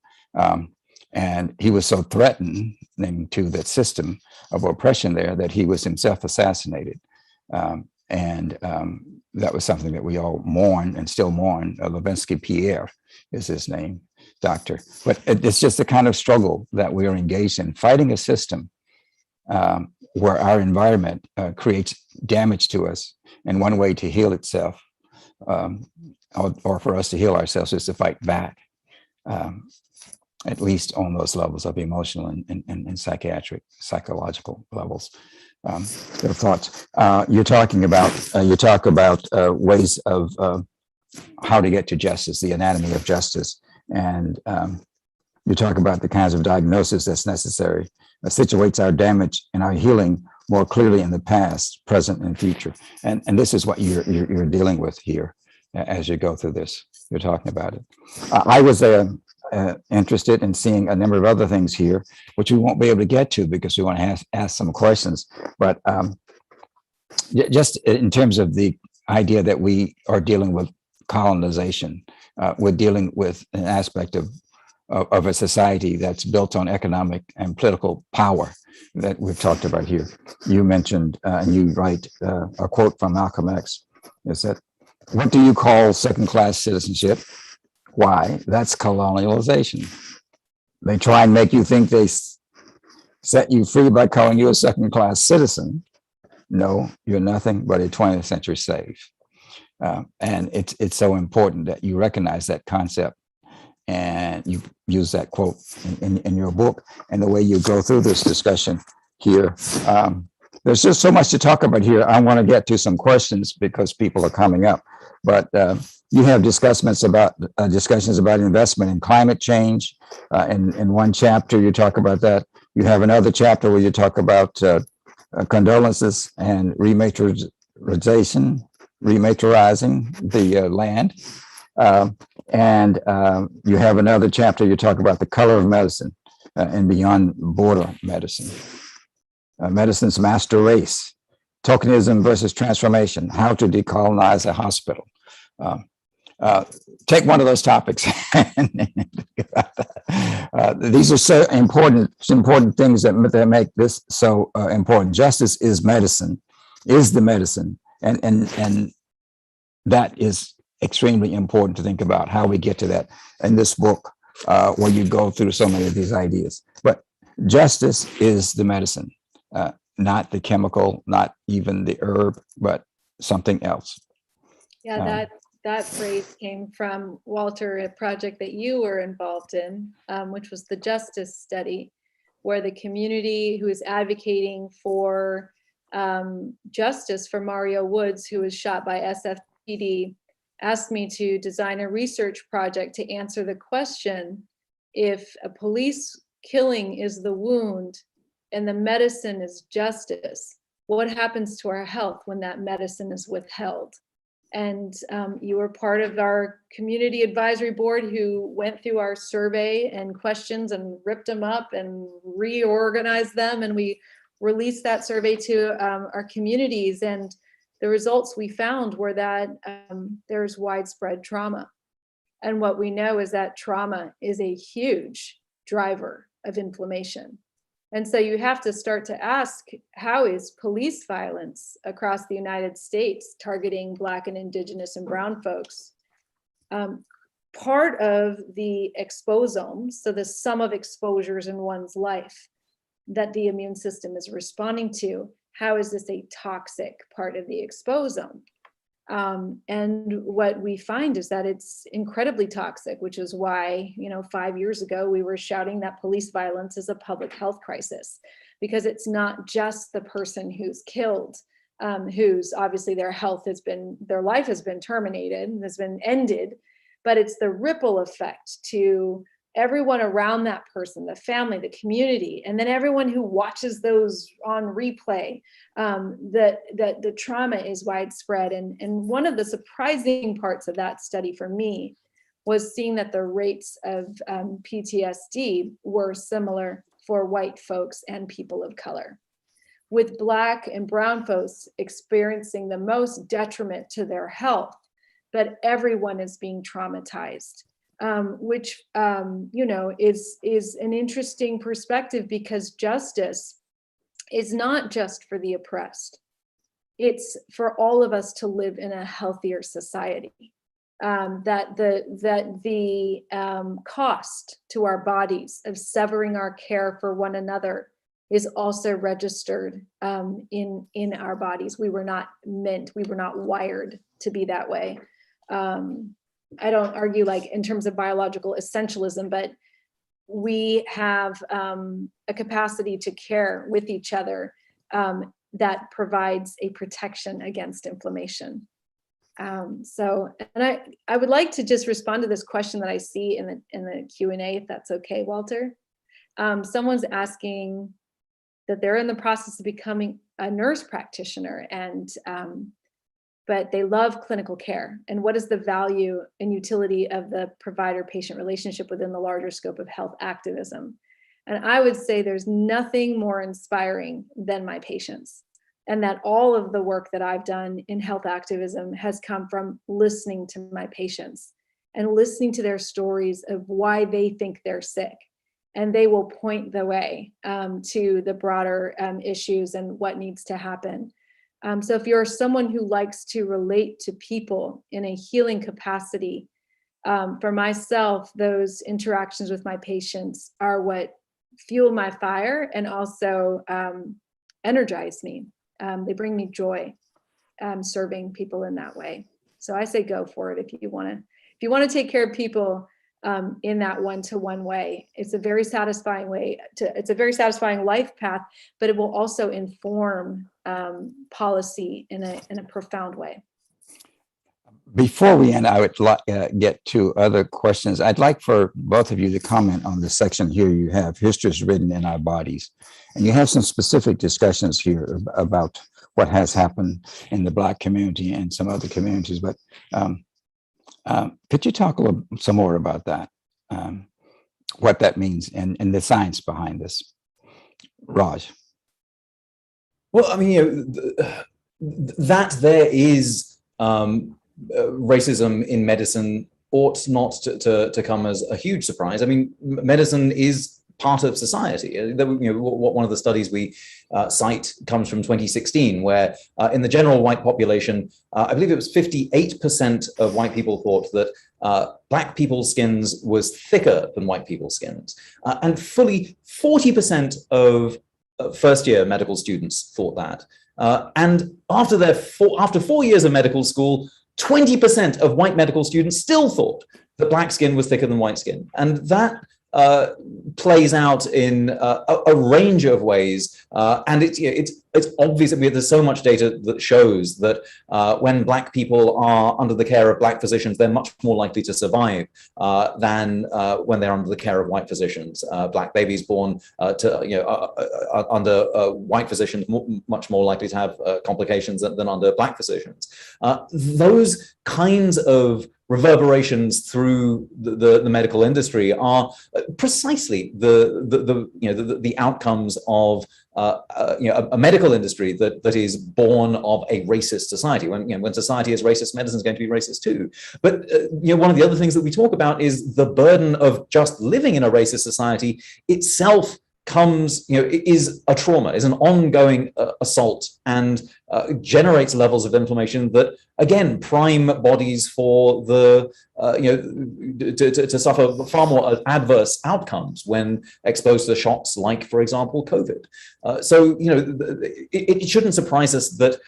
[SPEAKER 2] And he was so threatening to the system of oppression there that he was himself assassinated. That was something that we all mourn and still mourn. Levinsky Pierre is his name, doctor. But it's just the kind of struggle that we are engaged in, fighting a system where our environment creates damage to us. And one way to heal itself, or for us to heal ourselves, is to fight back. at least on those levels of emotional and psychological levels. Your thoughts? You talk about ways of how to get to justice, the anatomy of justice, and you talk about the kinds of diagnosis that's necessary, situates our damage and our healing more clearly in the past, present, and future. And this is what you're dealing with here as you go through this. You're talking about it. I was interested in seeing a number of other things here, which we won't be able to get to because we want to ask some questions. But just in terms of the idea that we are dealing with colonization, we're dealing with an aspect of a society that's built on economic and political power that we've talked about here. You mentioned, and you write a quote from Malcolm X, is that, what do you call second-class citizenship? Why? That's colonialization. They try and make you think they set you free by calling you a second-class citizen. No, you're nothing but a 20th century slave. And it's so important that you recognize that concept, and you use that quote in your book, and the way you go through this discussion here. There's just so much to talk about here. I want to get to some questions because people are coming up, but you have discussions about investment in climate change. In one chapter, you talk about that. You have another chapter where you talk about condolences and rematurizing the land. And you have another chapter, you talk about the color of medicine and beyond border medicine. Medicine's master race, tokenism versus transformation, how to decolonize a hospital. Take one of those topics. These are so important things that make this so important. Justice is medicine, is the medicine. And that is extremely important to think about how we get to that in this book, where you go through so many of these ideas. But justice is the medicine, not the chemical, not even the herb, but something else.
[SPEAKER 3] Yeah, that phrase came from, Walter, a project that you were involved in, which was the justice study, where the community who is advocating for justice for Mario Woods, who was shot by SFPD, asked me to design a research project to answer the question, if a police killing is the wound and the medicine is justice, what happens to our health when that medicine is withheld? And you were part of our community advisory board who went through our survey and questions and ripped them up and reorganized them. And we released that survey to our communities. And the results we found were that there's widespread trauma. And what we know is that trauma is a huge driver of inflammation. And so you have to start to ask, how is police violence across the United States targeting Black and Indigenous and Brown folks? Part of the exposomes, so the sum of exposures in one's life that the immune system is responding to, how is this a toxic part of the exposome? And what we find is that it's incredibly toxic, which is why, 5 years ago, we were shouting that police violence is a public health crisis, because it's not just the person who's killed, who's obviously their life has been terminated, has been ended, but it's the ripple effect to everyone around that person, the family, the community, and then everyone who watches those on replay, that the trauma is widespread. And one of the surprising parts of that study for me was seeing that the rates of PTSD were similar for white folks and people of color, with Black and Brown folks experiencing the most detriment to their health, but everyone is being traumatized. Which is an interesting perspective, because justice is not just for the oppressed. It's for all of us to live in a healthier society. That the cost to our bodies of severing our care for one another is also registered in our bodies. We were not wired to be that way. I don't argue in terms of biological essentialism, but we have a capacity to care with each other that provides a protection against inflammation. And I would like to just respond to this question that I see in the Q&A, if that's okay, Walter. Someone's asking that they're in the process of becoming a nurse practitioner, and but they love clinical care. And what is the value and utility of the provider-patient relationship within the larger scope of health activism? And I would say there's nothing more inspiring than my patients. And that all of the work that I've done in health activism has come from listening to my patients and listening to their stories of why they think they're sick. And they will point the way to the broader issues and what needs to happen. So if you're someone who likes to relate to people in a healing capacity, for myself, those interactions with my patients are what fuel my fire and also energize me. They bring me joy, serving people in that way. So I say go for it if you want to take care of people in that one-to-one way. It's a very satisfying it's a very satisfying life path, but it will also inform policy in a profound way.
[SPEAKER 2] Before we end, I would get to other questions. I'd like for both of you to comment on the section here. You have history is written in our bodies, and you have some specific discussions here about what has happened in the Black community and some other communities. But could you talk some more about that, what that means and the science behind this? Raj.
[SPEAKER 4] Well, I mean, that there is racism in medicine ought not to come as a huge surprise. I mean, medicine is part of society. One of the studies we cite comes from 2016, where in the general white population, I believe it was 58% of white people thought that Black people's skins was thicker than white people's skins. And fully 40% of first-year medical students thought that. And after 4 years of medical school, 20% of white medical students still thought that Black skin was thicker than white skin. And that plays out in a range of ways, and it's obvious that there's so much data that shows that when Black people are under the care of Black physicians, they're much more likely to survive than when they're under the care of white physicians. Black babies born under white physicians much more likely to have complications than under Black physicians. Those kinds of reverberations through the medical industry are precisely the outcomes of a medical industry that is born of a racist society. When society is racist, medicine is going to be racist too. But one of the other things that we talk about is the burden of just living in a racist society itself is a trauma, is an ongoing assault, and generates levels of inflammation that, again, prime bodies for to suffer far more adverse outcomes when exposed to shocks like, for example, COVID. So it shouldn't surprise us that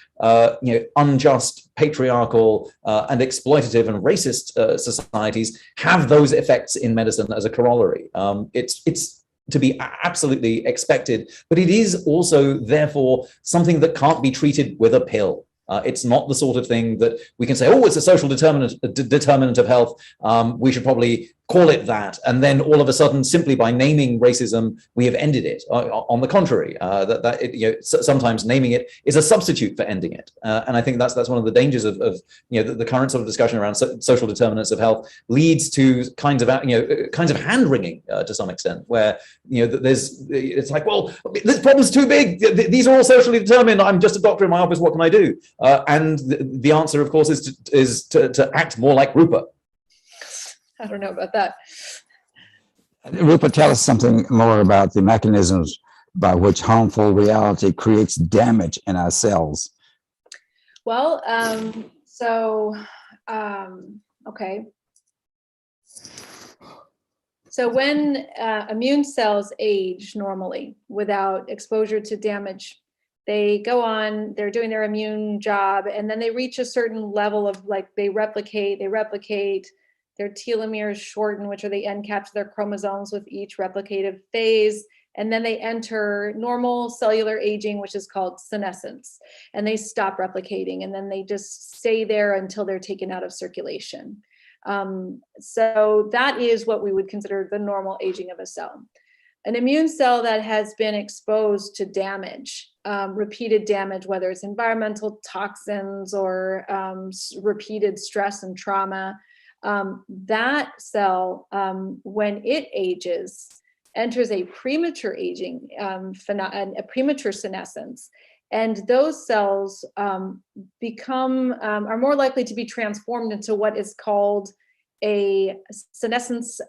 [SPEAKER 4] unjust, patriarchal, and exploitative and racist societies have those effects in medicine as a corollary. It's to be absolutely expected, but it is also, therefore, something that can't be treated with a pill. It's not the sort of thing that we can say, oh, it's a social determinant of health. We should probably call it that. And then all of a sudden, simply by naming racism, we have ended it. On the contrary, sometimes naming it is a substitute for ending it. And I think that's one of the dangers of the current sort of discussion around social determinants of health leads to kinds of hand wringing to some extent, where it's like, well, this problem's too big. These are all socially determined. I'm just a doctor in my office. What can I do? And the answer, of course, is to act more like Rupa.
[SPEAKER 3] I don't know about that.
[SPEAKER 2] Rupa, tell us something more about the mechanisms by which harmful reality creates damage in our cells.
[SPEAKER 3] Well, okay. So when immune cells age normally without exposure to damage, they go on, they're doing their immune job, and then they reach a certain level of, like, they replicate, their telomeres shorten, which are the end caps of their chromosomes with each replicative phase. And then they enter normal cellular aging, which is called senescence. And they stop replicating, and then they just stay there until they're taken out of circulation. So that is what we would consider the normal aging of a cell. An immune cell that has been exposed to damage, repeated damage, whether it's environmental toxins or repeated stress and trauma, that cell, when it ages, enters a premature aging, a premature senescence. And those cells are more likely to be transformed into what is called a senescence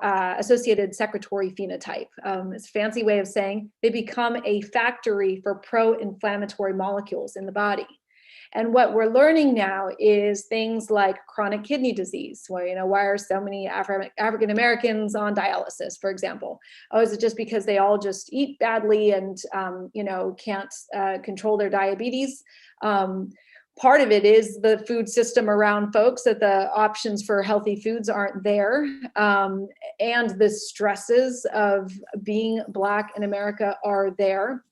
[SPEAKER 3] associated secretory phenotype. It's a fancy way of saying they become a factory for pro-inflammatory molecules in the body. And what we're learning now is things like chronic kidney disease. Well, why are so many African Americans on dialysis, for example? Oh, is it just because they all just eat badly and can't control their diabetes? Part of it is the food system around folks, that the options for healthy foods aren't there. And the stresses of being Black in America are there.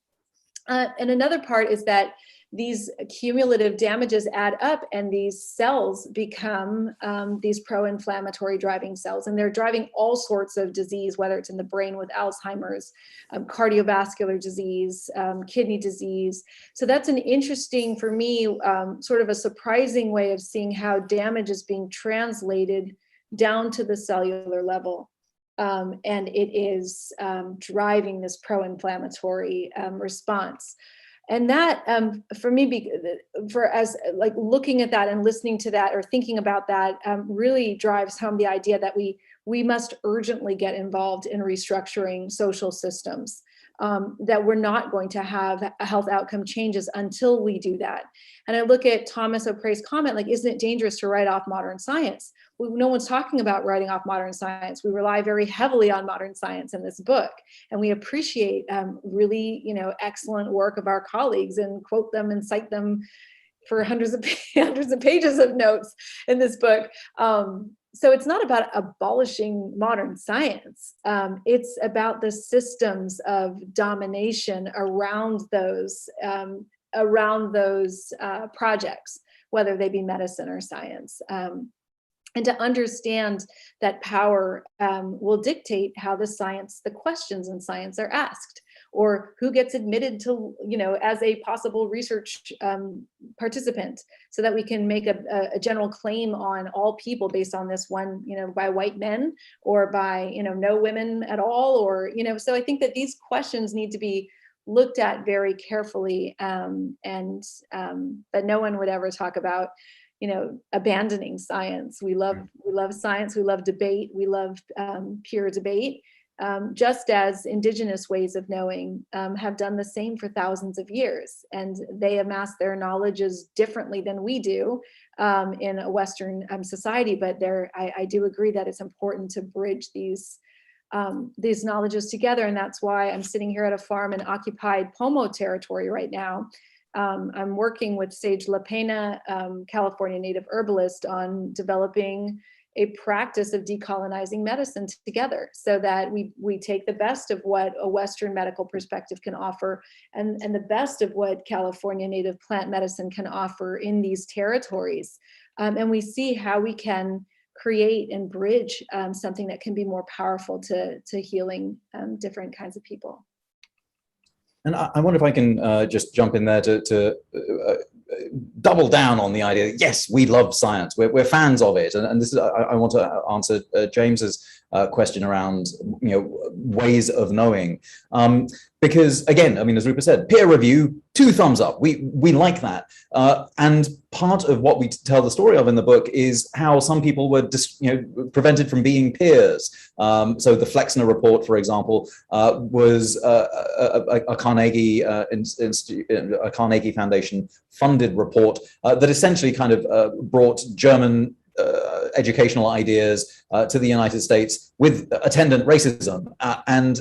[SPEAKER 3] And another part is that these cumulative damages add up, and these cells become these pro-inflammatory driving cells, and they're driving all sorts of disease, whether it's in the brain with Alzheimer's, cardiovascular disease, kidney disease. So that's an interesting, for me, sort of a surprising way of seeing how damage is being translated down to the cellular level. And it is driving this pro-inflammatory response. And that, for me, as looking at that and listening to that or thinking about that, really drives home the idea that we must urgently get involved in restructuring social systems, that we're not going to have health outcome changes until we do that. And I look at Thomas O'Pre's comment, isn't it dangerous to write off modern science? Well, no one's talking about writing off modern science. We rely very heavily on modern science in this book, and we appreciate really, excellent work of our colleagues and quote them and cite them for hundreds of pages of notes in this book. So it's not about abolishing modern science. It's about the systems of domination around those projects, whether they be medicine or science. And to understand that power will dictate how the questions in science are asked, or who gets admitted to, as a possible research participant, so that we can make a general claim on all people based on this one, by white men or by, no women at all, or, so I think that these questions need to be looked at very carefully, and that no one would ever talk about, abandoning science. We love science. We love debate. We love pure debate, just as indigenous ways of knowing have done the same for thousands of years. And they amass their knowledges differently than we do in a Western society. But I do agree that it's important to bridge these knowledges together. And that's why I'm sitting here at a farm in occupied Pomo territory right now. I'm working with Sage La Pena, California native herbalist, on developing a practice of decolonizing medicine together, so that we take the best of what a Western medical perspective can offer and the best of what California native plant medicine can offer in these territories. And we see how we can create and bridge something that can be more powerful to healing different kinds of people.
[SPEAKER 4] And I wonder if I can just jump in there to double down on the idea that, yes, we love science. We're fans of it. And this is, I want to answer James's question around, ways of knowing. Because again, as Rupa said, peer review, 2 thumbs up. We like that. And part of what we tell the story of in the book is how some people were prevented from being peers. So the Flexner report, for example, was a Carnegie a Carnegie Foundation funded report that essentially kind of brought German educational ideas to the United States with attendant racism, and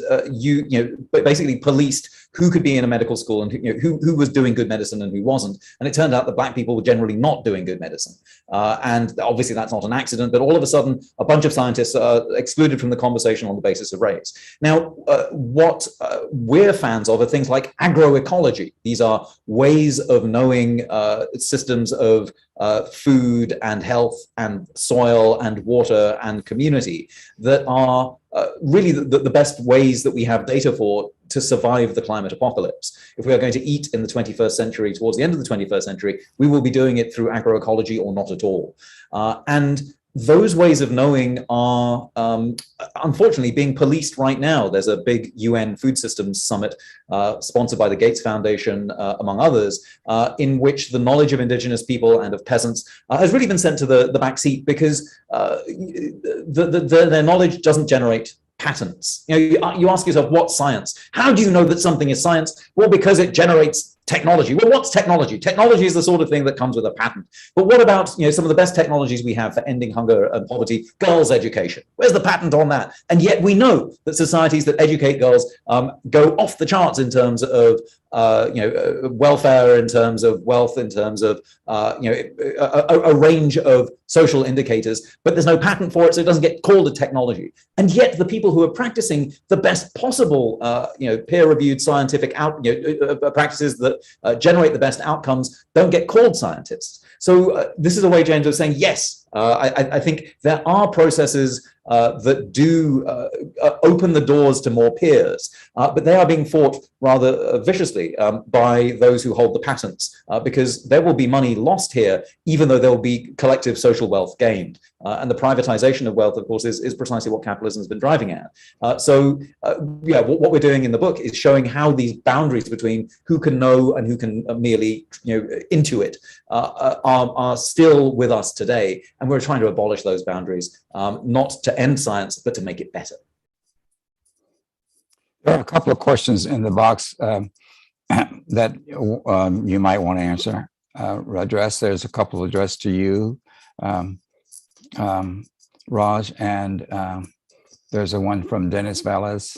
[SPEAKER 4] basically policed who could be in a medical school and who was doing good medicine and who wasn't. And it turned out that Black people were generally not doing good medicine. And obviously that's not an accident, but all of a sudden, a bunch of scientists are excluded from the conversation on the basis of race. Now, what we're fans of are things like agroecology. These are ways of knowing systems of food and health and soil and water and community that are really the best ways that we have data for to survive the climate apocalypse. If we are going to eat in the 21st century, towards the end of the 21st century, we will be doing it through agroecology or not at all. And those ways of knowing are unfortunately being policed right now. There's a big UN food systems summit sponsored by the Gates Foundation, among others, in which the knowledge of indigenous people and of peasants has really been sent to the back seat because their knowledge doesn't generate patents. You ask yourself, what's science? How do you know that something is science? Well, because it generates technology. Well, what's technology? Technology is the sort of thing that comes with a patent. But what about some of the best technologies we have for ending hunger and poverty? Girls' education. Where's the patent on that? And yet we know that societies that educate girls go off the charts in terms of welfare, in terms of wealth, in terms of a range of social indicators. But there's no patent for it, so it doesn't get called a technology. And yet the people who are practicing the best possible peer-reviewed scientific practices that generate the best outcomes don't get called scientists. So this is a way, James, of saying, yes, I think there are processes that do open the doors to more peers, but they are being fought rather viciously by those who hold the patents, because there will be money lost here, even though there will be collective social wealth gained. And the privatization of wealth, of course, is precisely what capitalism has been driving at. What we're doing in the book is showing how these boundaries between who can know and who can merely intuit are still with us today. And we're trying to abolish those boundaries, not to end science, but to make it better.
[SPEAKER 2] There are a couple of questions in the box that you might want to answer, address. There's a couple addressed to you, Raj, and there's a one from Dennis Velez,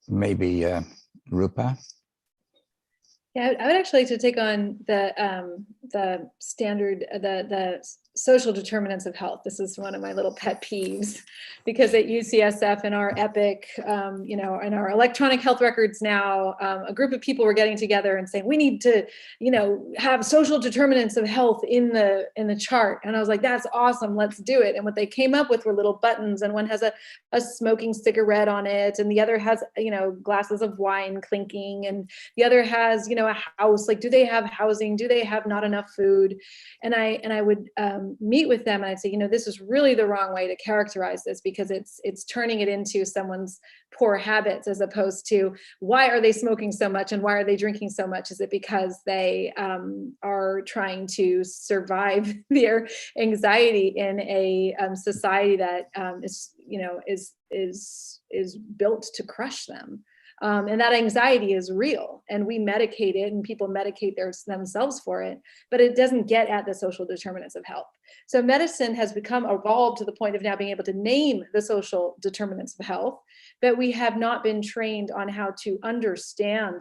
[SPEAKER 2] maybe Rupa.
[SPEAKER 3] Yeah, I would actually like to take on the standard, the social determinants of health. This is one of my little pet peeves, because at UCSF in our EPIC, in our electronic health records now, a group of people were getting together and saying, we need to, have social determinants of health in the chart. And I was like, that's awesome, let's do it. And what they came up with were little buttons, and one has a smoking cigarette on it, and the other has, glasses of wine clinking, and the other has, a house. Like, do they have housing? Do they have not enough food? And I would meet with them, and I'd say, this is really the wrong way to characterize this, because it's turning it into someone's poor habits, as opposed to why are they smoking so much and why are they drinking so much? Is it because they are trying to survive their anxiety in a society that is built to crush them? And that anxiety is real, and we medicate it, and people medicate themselves for it, but it doesn't get at the social determinants of health. So medicine has evolved to the point of now being able to name the social determinants of health, but we have not been trained on how to understand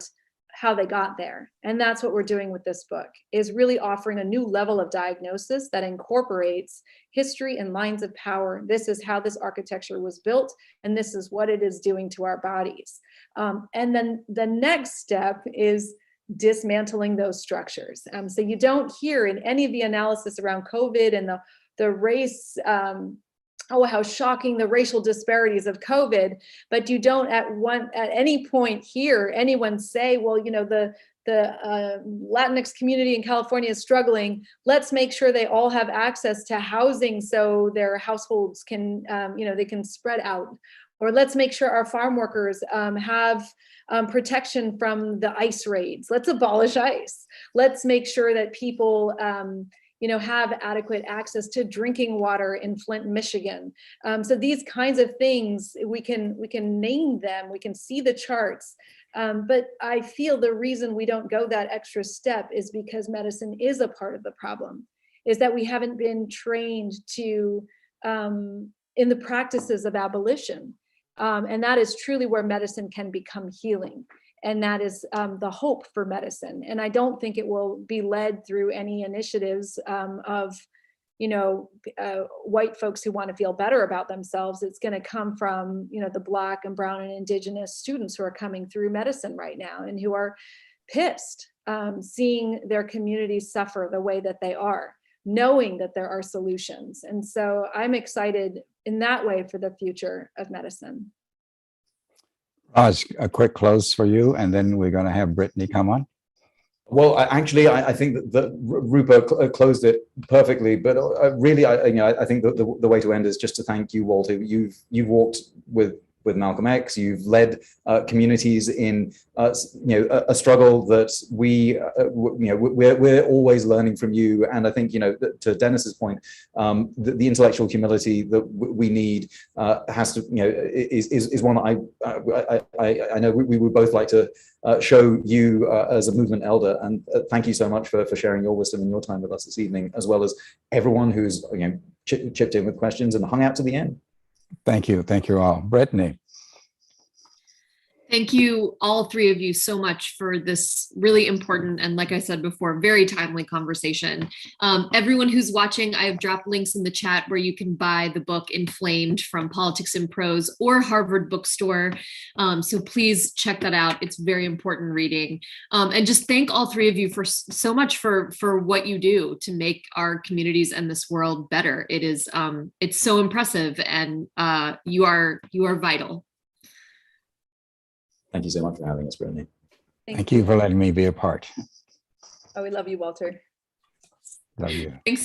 [SPEAKER 3] how they got there. And that's what we're doing with this book, is really offering a new level of diagnosis that incorporates history and lines of power. This is how this architecture was built, and this is what it is doing to our bodies. And then the next step is dismantling those structures. So you don't hear in any of the analysis around COVID and the race, how shocking the racial disparities of COVID, but you don't at any point hear anyone say, well, the Latinx community in California is struggling. Let's make sure they all have access to housing so their households can, they can spread out. Or let's make sure our farm workers have protection from the ICE raids. Let's abolish ICE. Let's make sure that people have adequate access to drinking water in Flint, Michigan. So these kinds of things, we can name them, we can see the charts. But I feel the reason we don't go that extra step is because medicine is a part of the problem, is that we haven't been trained to in the practices of abolition. And that is truly where medicine can become healing. And that is the hope for medicine. And I don't think it will be led through any initiatives of, white folks who want to feel better about themselves. It's going to come from, the Black and Brown and Indigenous students who are coming through medicine right now and who are pissed seeing their communities suffer the way that they are, knowing that there are solutions. And so I'm excited in that way for the future of medicine.
[SPEAKER 2] Raj, a quick close for you, and then we're going to have Brittany come on.
[SPEAKER 4] Well, I think that Rupa closed it perfectly, but really, I think that the way to end is just to thank you, Walter. You've walked with Malcolm X. You've led communities in a struggle that we're always learning from you. And I think to Dennis's point, the intellectual humility that we need has to is one that I know we would both like to show you as a movement elder. And thank you so much for sharing your wisdom and your time with us this evening, as well as everyone who's chipped in with questions and hung out to the end.
[SPEAKER 2] Thank you. Thank you all. Brittany.
[SPEAKER 1] Thank you, all three of you, so much for this really important and, like I said before, very timely conversation. Everyone who's watching, I have dropped links in the chat where you can buy the book Inflamed from Politics and Prose or Harvard Bookstore. So please check that out. It's very important reading. And just thank all three of you for so much for what you do to make our communities and this world better. It is it's so impressive, and you are vital.
[SPEAKER 4] Thank you so much for having us, Brittany.
[SPEAKER 2] Thank you for letting me be a part.
[SPEAKER 3] Oh, we love you, Walter.
[SPEAKER 2] Love you.
[SPEAKER 1] Thanks.